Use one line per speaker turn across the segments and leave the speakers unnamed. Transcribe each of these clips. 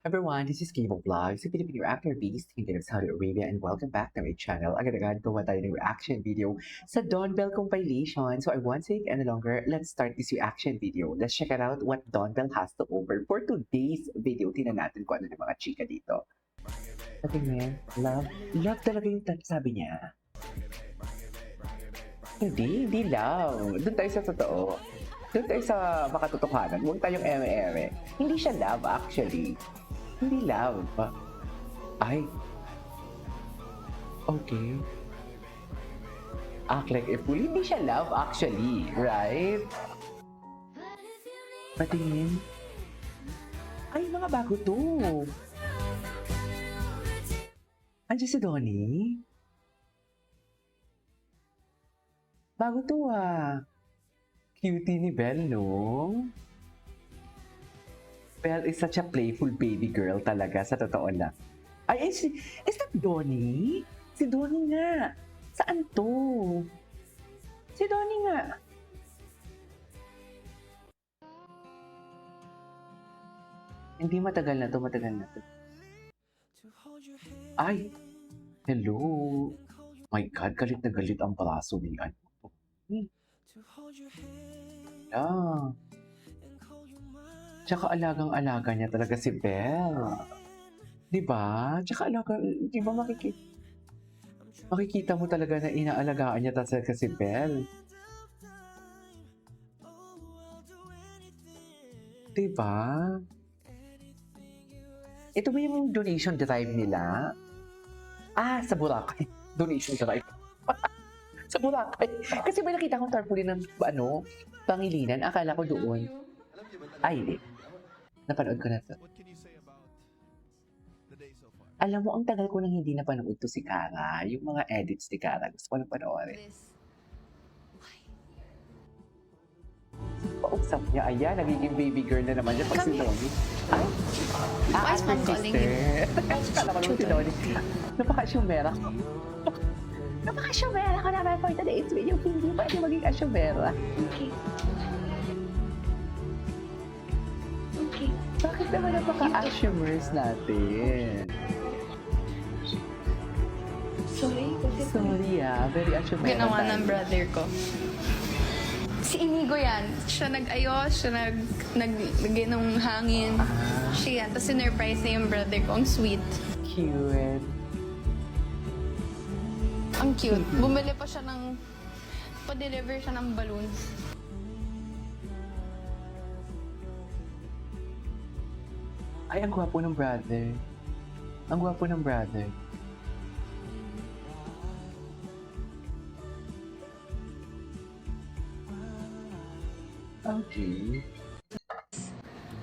Everyone, this is Cable Vlogs, si Filipino actor beast, hindi ng Saudi Arabia, and welcome back to my channel. Agad-agad gawa tayo ng reaction video sa Dawn Bell compilation. So I won't take any longer, let's start this reaction video. Let's check it out what Dawn Bell has to offer for today's video. Tingnan natin kung ano yung mga chika dito. Patingin, love talaga yung sabi niya. Hindi love. Doon tayo sa totoo. Doon tayo sa makatotohanan. Huwag tayong eme-eme. Hindi siya love actually. Hindi love. Ay. Okay. Act like a fool. Hindi siya love actually. Right? Patingin. Ay, mga bago to. Andiyan si Donnie? Bago to Cutie ni Belle, no? Belle is such a playful baby girl talaga, sa totoo lang. Ay, is that Donnie? Si Donnie nga. Saan to? Si Donnie nga. Hindi matagal na to. Ay! Hello! My God, galit na galit ang braso ni ano. Ah. Tsaka alagang-alaga niya talaga si Belle. Diba? Tsaka diba makikita mo talaga na inaalagaan niya talaga si Belle. Diba? Ito ba yung donation drive nila? Sa Boracay. Donation drive. Sa Boracay. Kasi may nakita kong tarpaulin ng Pangilinan. Akala ko doon. Ay, hindi. Napanood ko na to. Alam mo, ang tagal ko nang hindi napanood to si Cara. Yung mga edits ni Cara. Gusto ko nang panoorin. Pausap niya. Ayan, nagiging baby girl na naman niya pag si Donnie. Ay!
Why is mom calling you?
Kala ko naman si Donnie. Napaka-syumera. Napaka-syumera ko naman for today's video. Hindi pa ito maging asyumera.
Okay.
Bakit naman napaka-asyumers natin?
Sorry.
Sorry very asyumera
Ginawa
tayo.
ng brother ko. Si Inigo yan. Siya nag-ayos, siya naglagay ng hangin. Siya yan. Tapos sinurprise niya yung brother ko. Ang sweet.
Cute.
Ang cute. Bumili pa siya pa-deliver siya ng balloons.
Ay, ang gwapo ng brother. Ang gwapo ng brother. Okay.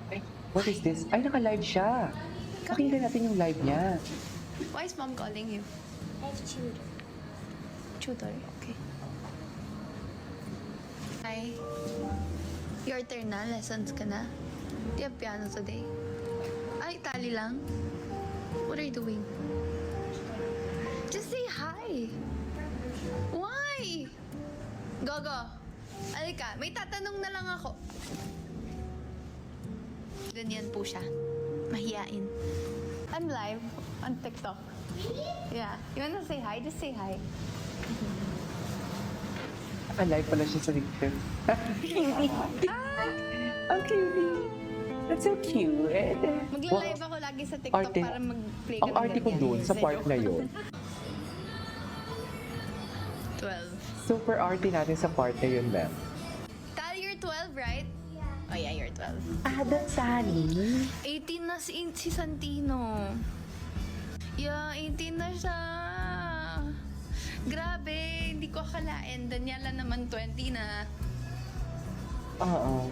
Ay, what is this? Ay, naka-live siya. Pakinggan natin yung live niya.
Why is mom calling you?
I have tutor.
Tutor, okay. Hi. Your turn na? Lessons ka na? Do you have piano today? Ay, tali lang? What are you doing? Just say hi. Why? Gogo. Alika, may tatanong na lang ako. Ganyan po siya. Mahiyain. I'm live on TikTok. Yeah. You wanna say hi? Just say hi.
Naka-live pala siya sa TikTok. Ang cute. That's so cute.
Magla-live ako lagi sa TikTok
Arte.
para mag-play
Ang arte ko dun sa part na yun.
12.
Super arte natin sa part na yun, ma'am.
Tal, you're 12, right? Yeah. Oh yeah, you're 12.
That's Sally.
18 na si Santino. Yeah, 18 na siya. Grabe, hindi ko akalain. Daniela naman 20 na.
Oo.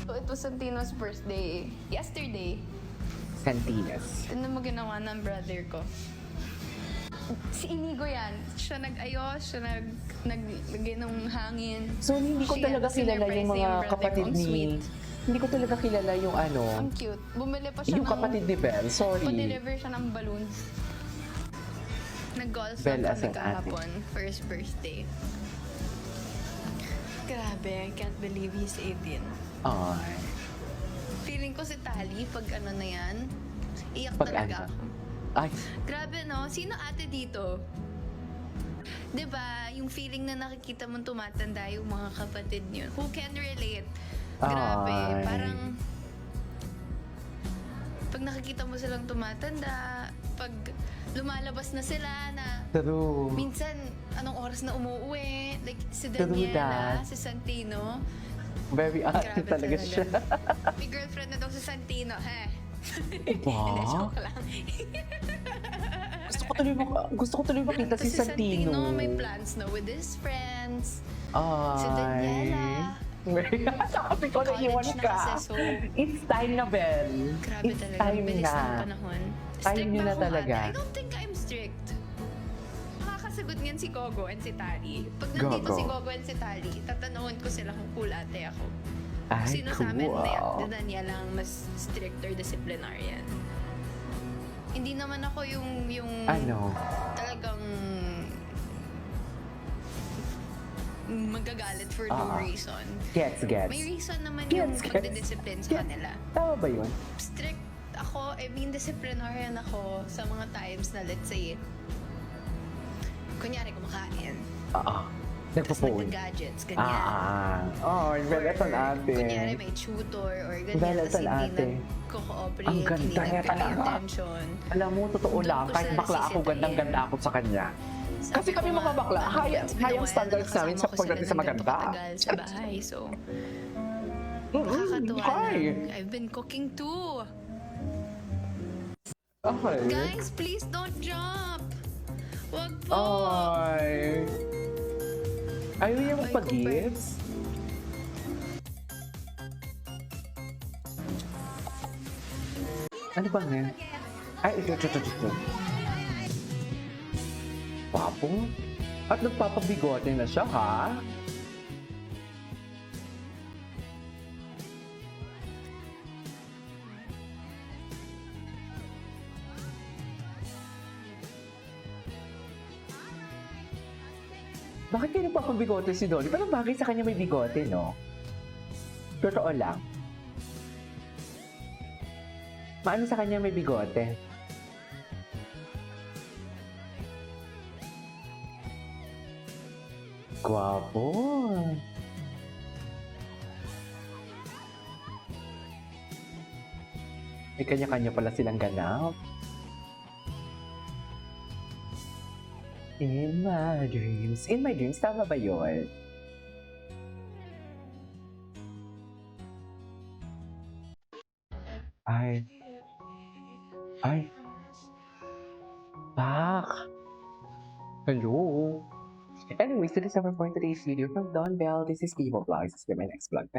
So, it was Santino's birthday yesterday.
Santinas.
Ano mo ginawa ng brother ko? Si Inigo yan. Siya nag-ayos, siya naglagay ng hangin.
So, hindi ko
Siya,
talaga kilala yung mga
brother ko,
kapatid
ang
ni...
sweet.
Hindi ko talaga kilala yung
Ang cute. Bumili pa siya
yung kapatid ni Belle. Sorry.
pa-deliver siya ng balloons. Nag-golf lang
Belle as
kami
an ate.
kahapon for his birthday. Grabe, I can't believe he's 18.
Ay.
Feeling ko si Tali, pag ano na yan, iyak
Pag
talaga
ano?
ako.
Ay,
Grabe no? Sino ate dito? 'Di ba yung feeling na nakikita mong tumatanda yung mga kapatid niyo. Who can relate? Grabe,
Ay.
parang pag nakikita mo silang tumatanda, pag lumalabas na sila na
true.
minsan anong oras na umuwi, like si
True
Daniela,
that.
si Santino,
Very ate
grabe
talaga siya.
May girlfriend na daw si Santino, Hindi,
Ba?
joke lang.
Gusto ko tuloy makita si
Tapos
Santino.
may plans na with his friends.
Ay.
Si Daniela.
Sabi ko na iwan
College na
ka.
kasi, so
It's time na, Bel.
grabe
It's
talaga.
time
Bilis
na.
ng panahon.
Time
Strict
nyo
ba
na
ako,
talaga.
ate? I don't think I'm strict. Makakasagot niyan si Gogo and si Tali. Pag nandito
Gogo.
si Gogo and si Tali, tatanungin ko sila kung cool ate ako.
Ay,
Sino sa amin
cool.
na Daniela lang mas strict or disciplinarian? Hindi naman ako yung
Ano?
talagang magagalit for no reason.
Gets.
May reason naman yung
Gets.
pagdidiscipline sa kanila.
Tama ba yun?
Strict ako, disciplinarian ako sa mga times na let's say, kunyari kumakain,
Oo.
tapos
Nagpo-phone.
nagka-gadgets, ganyan.
Oh,
Or,
Beleton ate.
kunyari may tutor or ganyan,
Beleton
tapos hindi
ate.
nagko-cooperate,
Ang
hindi
ganda niya
nagpapay
talaga.
attention.
Alam mo, totoo
Doon
lang,
ko
kahit
siya
bakla ako,
sisitahin.
gandang-ganda ako sa kanya.
Sabi
Kasi kami
ko
mga
nga,
bakla,
it's been a
high ang
while
standards
na
namin sa
nakasama ko sila
pagdating sa
ng ganito
maganda.
katagal sa bahay, so nakakatuwa
Hi.
lang. I've been cooking too.
Okay.
Guys, please don't jump! Wag po!
Ay. Ayaw niya
Ay,
magpag-gifts? Ano bang yan? Ay, ito. Papo? At nagpapabigote na siya, ha? Bakit kayo nagpapabigote si Dolly? Parang bagay sa kanya may bigote, no? Totoo lang. Maano sa kanya may bigote? Gwapo. May kanya-kanya pala silang ganap. In my dreams. In my dreams, tama ba yun? Ay. Ay. Back. Hello. Anyways, this is our for today's video from Don Bell. This is Evil Vlogs. See you in my next vlog. Bye.